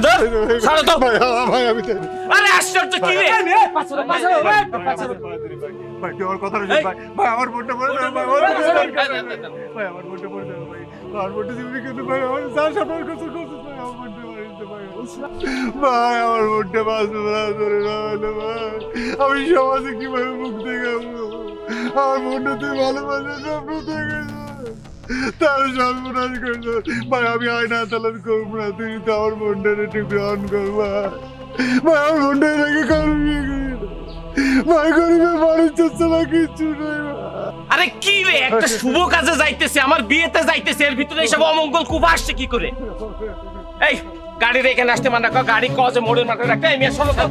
ধর ছাড়ো তো ভাই আমি আরে আশ্চর্য কি রে ভাই তুই আমার কথা শুন ভাই ভাই আমার বোনটা পড়ে যাবে ভাই ভাই আমার বোনটা পড়ে যাবে ভাই আমার বোনটা জীবনে কিন্তু ভাই আমার যা সাপোর্ট করছে ভাই আমার বোনটা মারি দিতে ভাই ভাই আমার বোনটা বাঁচবে না ধরে না ভাই আমি সমাজে কিভাবে মুখ দেখাবো আমার বোনটা তুই ভালোবাসে স্বপ্ন দেখেছ তার সর্বনাশ করছো ভাই আমি আয়না তালান করবো না তুই তো আমার বোনটার একটু গ্রহণ করবা ভাই আমার বোনটা রেখে কারণ বিয়ে করি ভাই গরিবের বাড়ির চলছে না কিচ্ছু নেই আরে কি রে একটা শুভ কাজে যাইতেছে আমার বিয়েতে যাইতেছে এর ভিতরে এসব অমঙ্গল কুপ আসছে কি করে এই গাড়ির এখানে আসতে মানা কর গাড়ি কজে মোড়ের মাঠে রাখতে আমি শোনো তো